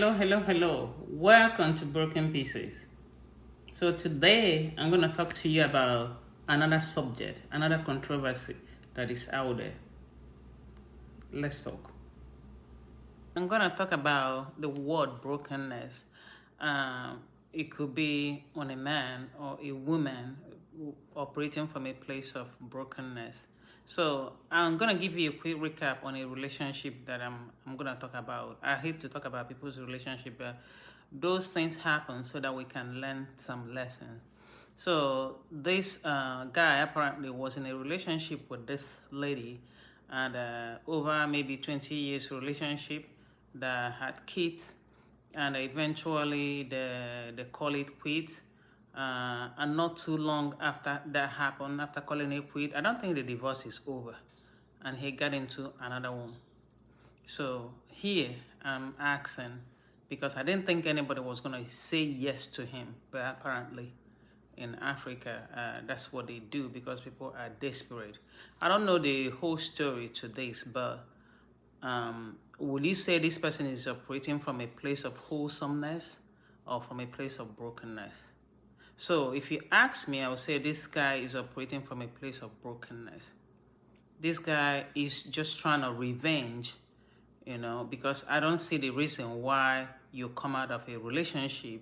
Hello. Welcome to Broken Pieces. So today I'm going to talk to you about another subject, another controversy that is out there. Let's talk. I'm going to talk about the word brokenness. It could be on a man or a woman operating from a place of brokenness. So I'm going to give you a quick recap on a relationship that I'm going to talk about. I hate to talk about people's relationship, but those things happen so that we can learn some lessons. So this guy apparently was in a relationship with this lady, and over maybe 20 years relationship that had kids, and eventually they call it quits. And not too long after that happened, after calling it quit, I don't think the divorce is over, and he got into another one. So here I'm asking, because I didn't think anybody was going to say yes to him, but apparently in Africa, that's what they do because people are desperate. I don't know the whole story to this, but will you say this person is operating from a place of wholesomeness or from a place of brokenness? So if you ask me, I would say this guy is operating from a place of brokenness. This guy is just trying to revenge, because I don't see the reason why you come out of a relationship.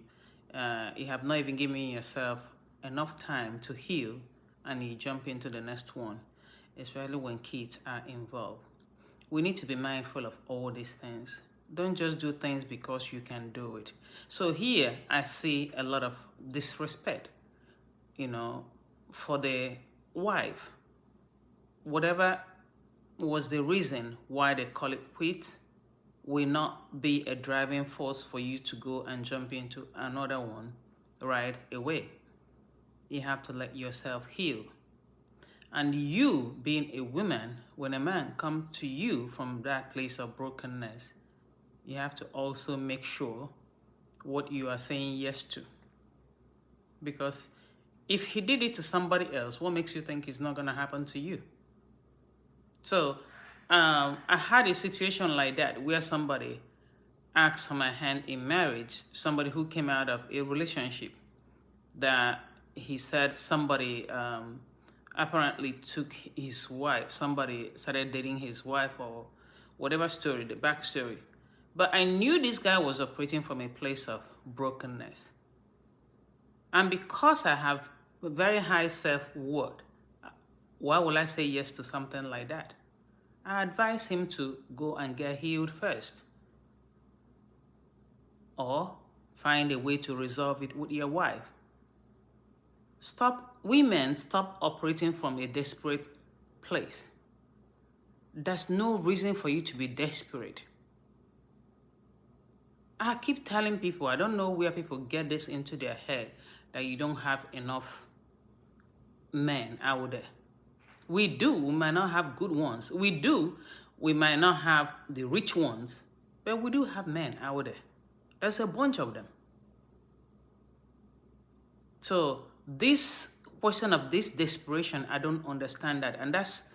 You have not even given yourself enough time to heal, and you jump into the next one, especially when kids are involved. We need to be mindful of all these things. Don't just do things because you can do it. So here I see a lot of disrespect, for the wife. Whatever was the reason why they call it quits will not be a driving force for you to go and jump into another one right away. You have to let yourself heal. And you, being a woman, when a man comes to you from that place of brokenness, you have to also make sure what you are saying yes to. Because if he did it to somebody else, what makes you think it's not going to happen to you? So I had a situation like that where somebody asked for my hand in marriage, somebody who came out of a relationship that he said somebody apparently took his wife, somebody started dating his wife or whatever story, the backstory. But I knew this guy was operating from a place of brokenness. And because I have a very high self-worth, why will I say yes to something like that? I advise him to go and get healed first. Or find a way to resolve it with your wife. Women stop operating from a desperate place. There's no reason for you to be desperate. I keep telling people, I don't know where people get this into their head, that you don't have enough men out there. We do, we might not have good ones. We might not have the rich ones, but we do have men out there. There's a bunch of them. So this question of this desperation, I don't understand that. And that's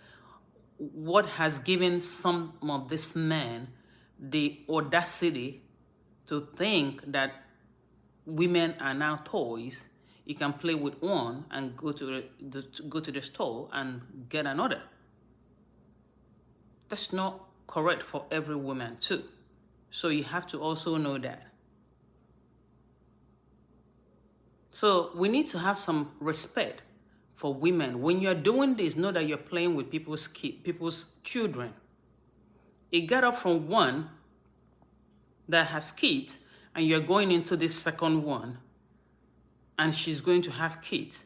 what has given some of these men the audacity to think that women are now toys. You can play with one and go to the store and get another. That's not correct for every woman too. So you have to also know that. So we need to have some respect for women. When you're doing this, know that you're playing with people's children. You get up from one that has kids, and you're going into this second one, and she's going to have kids.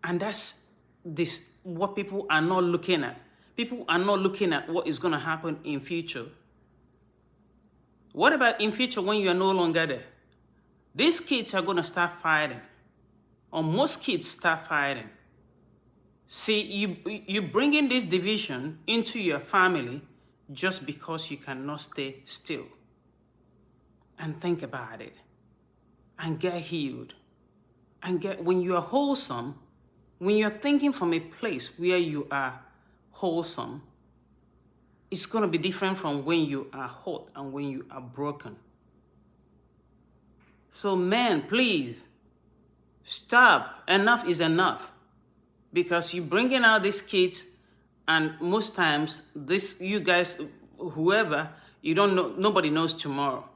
And that's what people are not looking at. People are not looking at what is going to happen in future. What about in future when you are no longer there? These kids are going to start fighting. Or most kids start fighting. See, you bring in this division into your family just because you cannot stay still. And think about it. And get healed. When you are wholesome, when you're thinking from a place where you are wholesome, it's going to be different from when you are hurt and when you are broken. So men, please stop. Enough is enough. Because you're bringing out these kids, and most times this, you guys, whoever, you don't know, nobody knows tomorrow.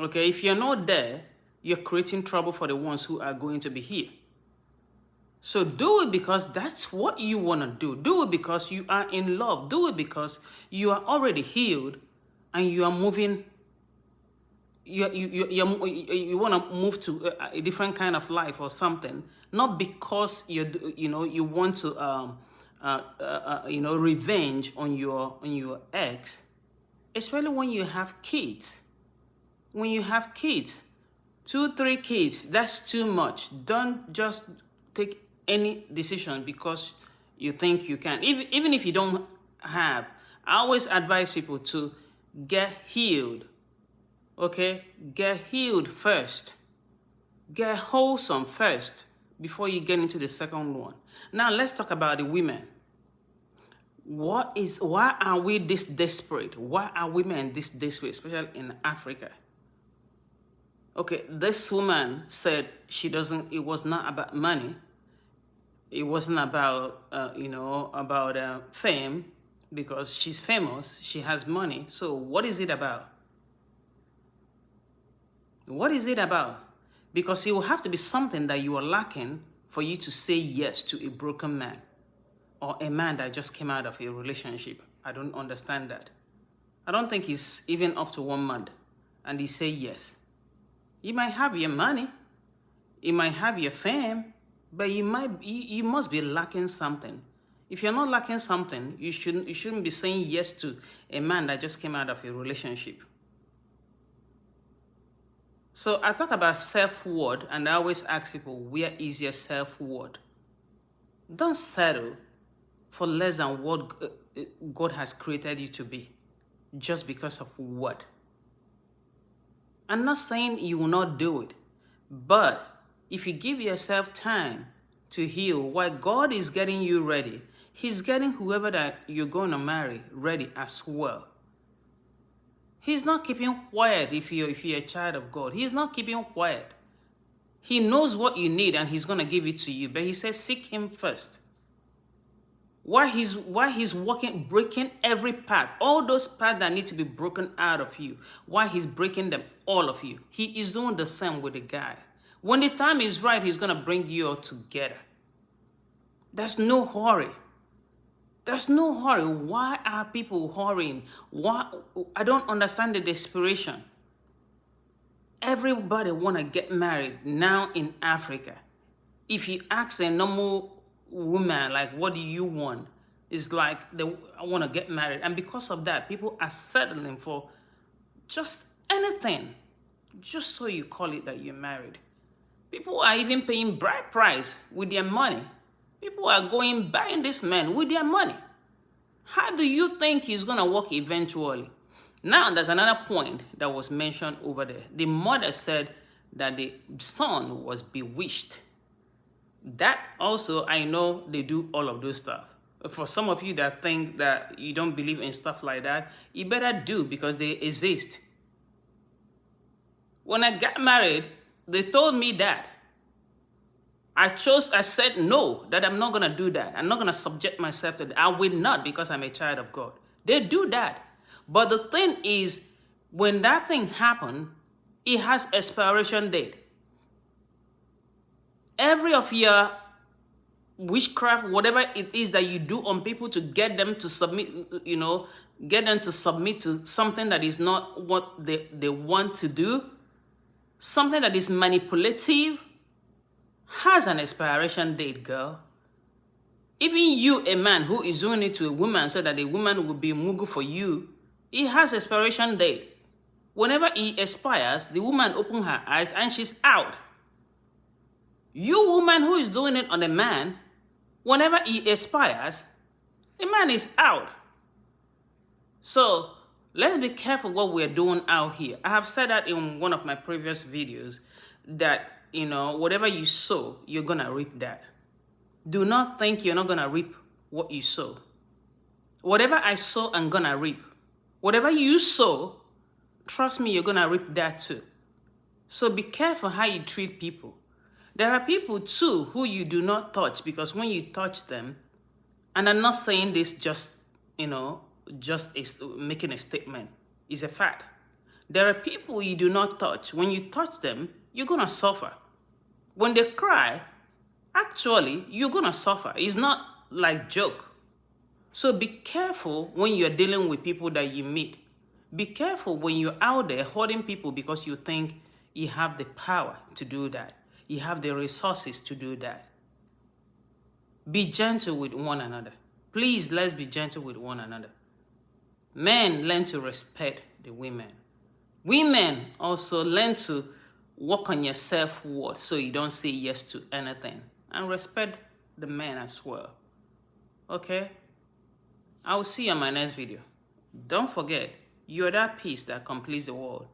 Okay, if you're not there, you're creating trouble for the ones who are going to be here. So do it because that's what you want to do. Do it because you are in love. Do it because you are already healed and you are moving. You want to move to a different kind of life or something. Not because you want to revenge on your ex, especially when you have kids. When you have kids, 2, 3 kids, that's too much. Don't just take any decision because you think you can. Even if you don't have, I always advise people to get healed. Okay? Get healed first. Get wholesome first before you get into the second one. Now let's talk about the women. Why are we this desperate? Why are women this desperate, especially in Africa? Okay, this woman said it was not about money. It wasn't about, fame, because she's famous, she has money. So what is it about? What is it about? Because it will have to be something that you are lacking for you to say yes to a broken man or a man that just came out of a relationship. I don't understand that. I don't think he's even up to 1 month and he say yes. You might have your money, you might have your fame, but you must be lacking something. If you're not lacking something, you shouldn't be saying yes to a man that just came out of a relationship. So I talk about self-worth, and I always ask people, where is your self-worth? Don't settle for less than what God has created you to be, just because of what. I'm not saying you will not do it, but if you give yourself time to heal, while God is getting you ready, He's getting whoever that you're going to marry ready as well. He's not keeping quiet if you're a child of God. He's not keeping quiet. He knows what you need and He's going to give it to you. But He says, seek Him first. While he's working, breaking every part, all those parts that need to be broken out of you, while He's breaking them, all of you, He is doing the same with the guy. When the time is right, He's going to bring you all together. There's no hurry. There's no hurry. Why are people hurrying? Why? I don't understand the desperation. Everybody want to get married now in Africa. If you ask a normal woman, like, what do you want? It's like, I want to get married. And because of that, people are settling for just anything, just so you call it that you're married. People are even paying bride price with their money. People are buying this man with their money. How do you think he's going to work eventually? Now, there's another point that was mentioned over there. The mother said that the son was bewitched. That also, I know they do all of those stuff. For some of you that think that you don't believe in stuff like that, you better do, because they exist. When I got married, they told me that. I said no, that I'm not going to do that. I'm not going to subject myself to that. I will not, because I'm a child of God. They do that. But the thing is, when that thing happened, it has expiration date. Every of your witchcraft, whatever it is that you do on people to get them to submit, get them to submit to something that is not what they want to do, something that is manipulative, has an expiration date, girl. Even you, a man who is doing it to a woman so that the woman will be mugu for you, it has expiration date. Whenever it expires, the woman opens her eyes and she's out. You woman who is doing it on a man, whenever it expires, the man is out. So let's be careful what we're doing out here. I have said that in one of my previous videos, that whatever you sow, you're going to reap that. Do not think you're not going to reap what you sow. Whatever I sow, I'm going to reap. Whatever you sow, trust me, you're going to reap that too. So be careful how you treat people. There are people too who you do not touch, because when you touch them, and I'm not saying this just, making a statement, it's a fact. There are people you do not touch. When you touch them, you're going to suffer. When they cry, actually, you're going to suffer. It's not like joke. So be careful when you're dealing with people that you meet. Be careful when you're out there hurting people because you think you have the power to do that. You have the resources to do that. Be gentle with one another. Please, let's be gentle with one another. Men, learn to respect the women. Women, also learn to work on your self-worth so you don't say yes to anything. And respect the men as well. Okay? I will see you on my next video. Don't forget, you're that piece that completes the world.